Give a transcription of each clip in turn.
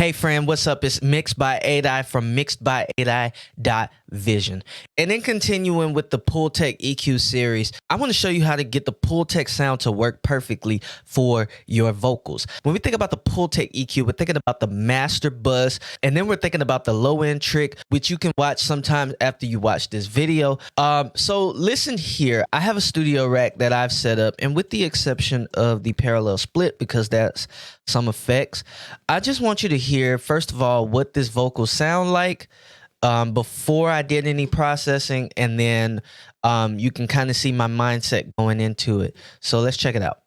Hey friend, what's up? It's Mixed by 8i from mixedby8i.vision. And then continuing with the Pultec EQ series, I want to show you how to get the Pultec sound to work perfectly for your vocals. When we think about the Pultec EQ, we're thinking about the master bus, and then we're thinking about the low end trick, which you can watch sometime after you watch this video. So listen here, I have a studio rack that I've set up, and with the exception of the parallel split, because that's some effects, I just want you to hear, first of all, what this vocal sound like before I did any processing, and then you can kind of see my mindset going into it. So let's check it out.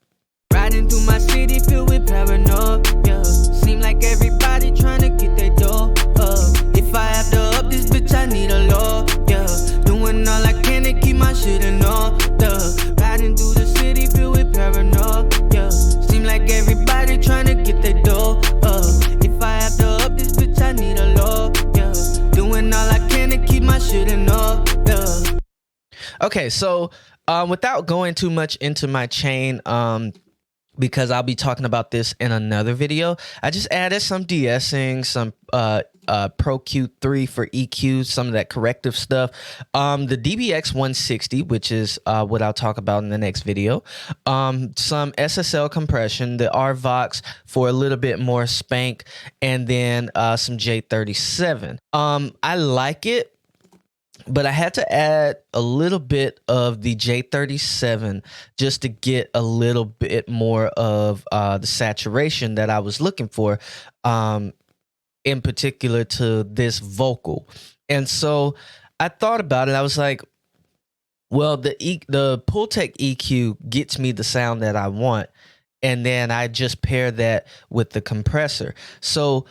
Riding through my city filled with paranoia. Seem like everybody trying to get their door up. If I have to up this bitch, I need a law. Yeah, doing all I can to keep my shit in order. Riding through the city filled with paranoia. Seem like everybody trying to get their door up. If I have to up this bitch, I need a law. Yeah, doing all I can to keep my shit in order. Okay, so without going too much into my chain, because I'll be talking about this in another video, I just added some de-essing, some Pro Q3 for EQ, some of that corrective stuff, the DBX 160, which is what I'll talk about in the next video, some SSL compression, the RVox for a little bit more spank, and then some J37. I like it, but I had to add a little bit of the J37 just to get a little bit more of the saturation that I was looking for, in particular to this vocal. And so I thought about it. I was like, well, the Pultec EQ gets me the sound that I want, and then I just pair that with the compressor. So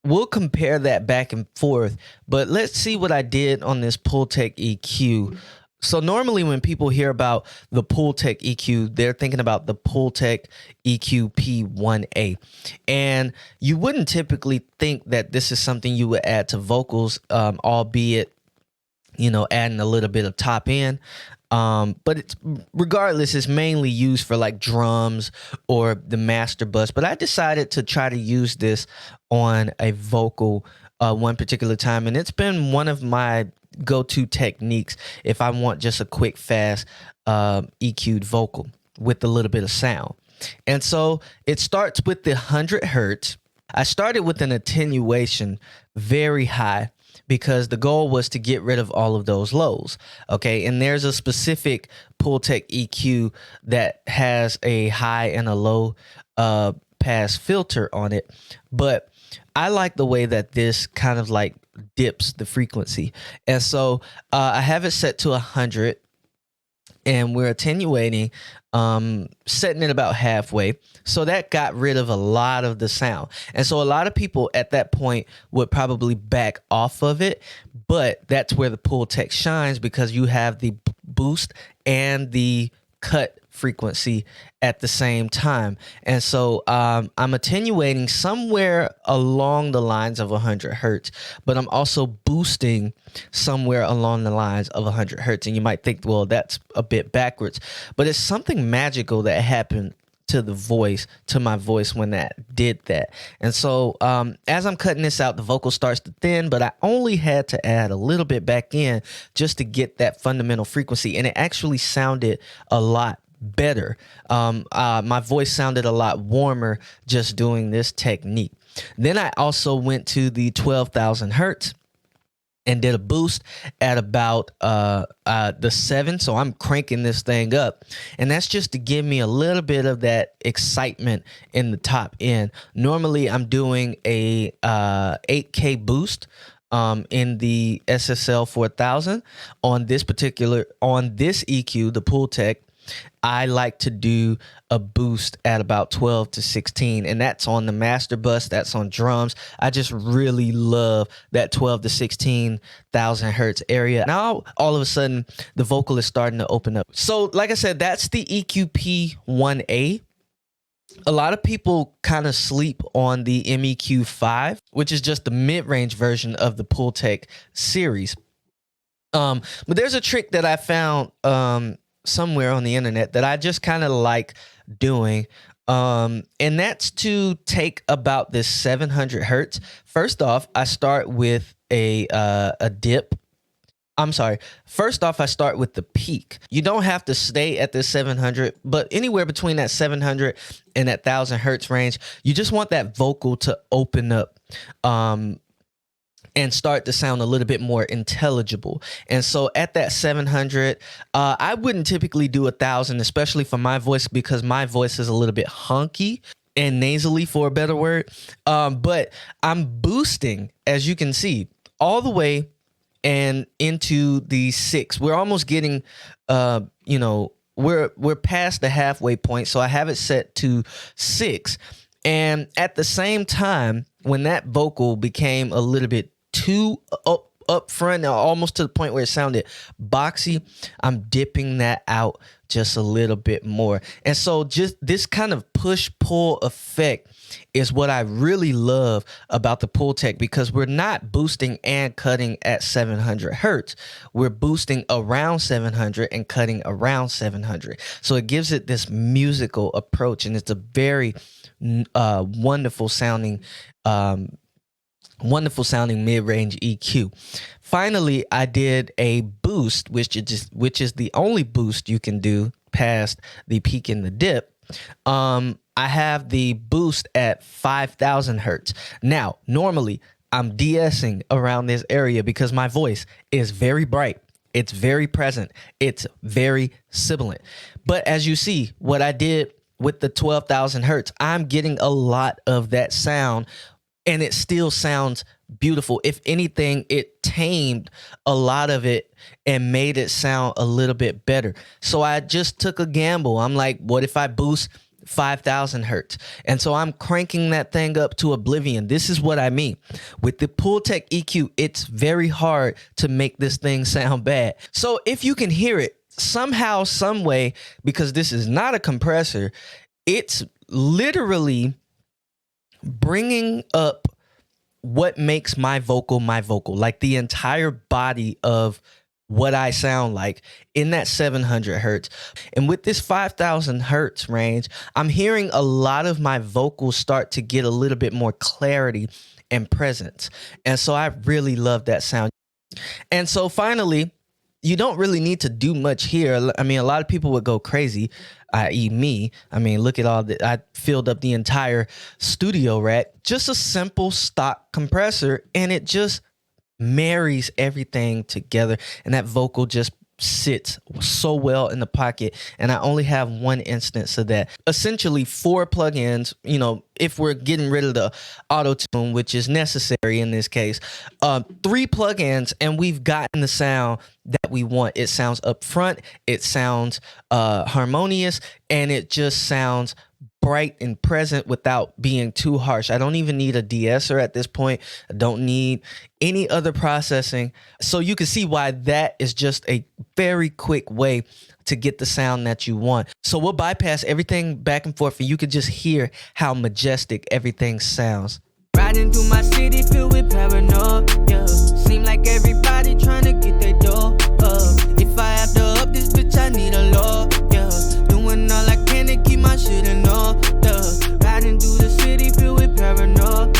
we'll compare that back and forth, but let's see what I did on this Pultec EQ. So normally when people hear about the Pultec EQ, they're thinking about the Pultec EQ P1A. And you wouldn't typically think that this is something you would add to vocals, albeit, you know, adding a little bit of top end. But it's, regardless, it's mainly used for like drums or the master bus. But I decided to try to use this on a vocal one particular time, and it's been one of my go-to techniques if I want just a quick, fast EQ'd vocal with a little bit of sound. And so it starts with the 100 hertz. I started with an attenuation very high, because the goal was to get rid of all of those lows. Okay, and there's a specific Pultec EQ that has a high and a low pass filter on it, but I like the way that this kind of like dips the frequency. And so I have it set to 100, and we're attenuating, setting it about halfway. So that got rid of a lot of the sound. And so a lot of people at that point would probably back off of it, but that's where the Pultec shines, because you have the boost and the cut frequency at the same time. And so I'm attenuating somewhere along the lines of 100 hertz, but I'm also boosting somewhere along the lines of 100 hertz. And you might think, well, that's a bit backwards, but it's something magical that happened to the voice, to my voice, when that did that. And so as I'm cutting this out, the vocal starts to thin, but I only had to add a little bit back in just to get that fundamental frequency, and it actually sounded a lot better. My voice sounded a lot warmer just doing this technique. Then I also went to the 12,000 hertz and did a boost at about the 7. So I'm cranking this thing up, and that's just to give me a little bit of that excitement in the top end. Normally I'm doing a 8K boost in the SSL 4000. On this EQ, the Pultec, I like to do a boost at about 12 to 16, and that's on the master bus, that's on drums. I just really love that 12 to 16,000 hertz area. Now all of a sudden the vocal is starting to open up. So like I said, that's the EQP 1A. A lot of people kind of sleep on the MEQ5, which is just the mid-range version of the Pultec series. But there's a trick that I found somewhere on the internet that I just kind of like doing And that's to take about this 700 hertz. First off, I start with a dip. I'm sorry. First off, I start with the peak. You don't have to stay at this 700, but anywhere between that 700 and that 1000 hertz range, you just want that vocal to open up and start to sound a little bit more intelligible. And so at that 700, I wouldn't typically do 1000, especially for my voice, because my voice is a little bit honky and nasally, for a better word. But I'm boosting, as you can see, all the way and into the 6. We're almost getting, we're past the halfway point. So I have it set to 6. And at the same time, when that vocal became a little bit too up front, almost to the point where it sounded boxy, I'm dipping that out just a little bit more. And so just this kind of push-pull effect is what I really love about the Pultec, because we're not boosting and cutting at 700 hertz. We're boosting around 700 and cutting around 700. So it gives it this musical approach, and it's a very wonderful sounding mid-range EQ. Finally, I did a boost, which is the only boost you can do past the peak and the dip. I have the boost at 5000 hertz. Now, normally I'm de-essing around this area because my voice is very bright. It's very present. It's very sibilant. But as you see, what I did with the 12,000 hertz, I'm getting a lot of that sound, and it still sounds beautiful. If anything, it tamed a lot of it and made it sound a little bit better. So I just took a gamble. I'm like, what if I boost 5000 hertz? And so I'm cranking that thing up to oblivion. This is what I mean. With the Pultec EQ, it's very hard to make this thing sound bad. So if you can hear it somehow, some way, because this is not a compressor, it's literally bringing up what makes my vocal, like the entire body of what I sound like in that 700 hertz. And with this 5000 hertz range, I'm hearing a lot of my vocals start to get a little bit more clarity and presence. And so I really love that sound. And so finally, you don't really need to do much here. I mean, a lot of people would go crazy, i.e. me. I mean, look at all that. I filled up the entire studio rack. Just a simple stock compressor, and it just marries everything together, and that vocal just sits so well in the pocket. And I only have one instance of that. Essentially 4 plugins, if we're getting rid of the auto tune, which is necessary in this case, 3 plugins, and we've gotten the sound that we want. It sounds upfront, it sounds harmonious, and it just sounds bright and present without being too harsh. I don't even need a de-esser at this point. I don't need any other processing. So you can see why that is just a very quick way to get the sound that you want. So we'll bypass everything back and forth, and you can just hear how majestic everything sounds. Riding through my city filled with paranoia. Seem like everybody trying to get their door up. If I have to up this bitch, I need a lawyer. Doing all I can to keep my shit in order. Riding through the city filled with paranoia.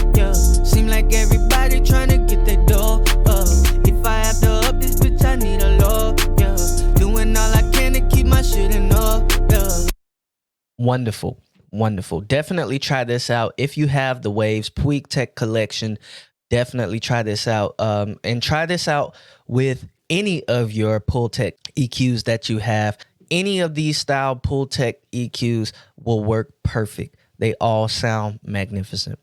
Seem like everybody trying to get their door up. If I have to up this bitch, I need a lawyer. Doing all I can to keep my shit in order. Wonderful. Wonderful. Definitely try this out. If you have the Waves PuigTec collection, definitely try this out. And try this out with any of your Pultec EQs that you have. Any of these style Pultec EQs will work perfect. They all sound magnificent.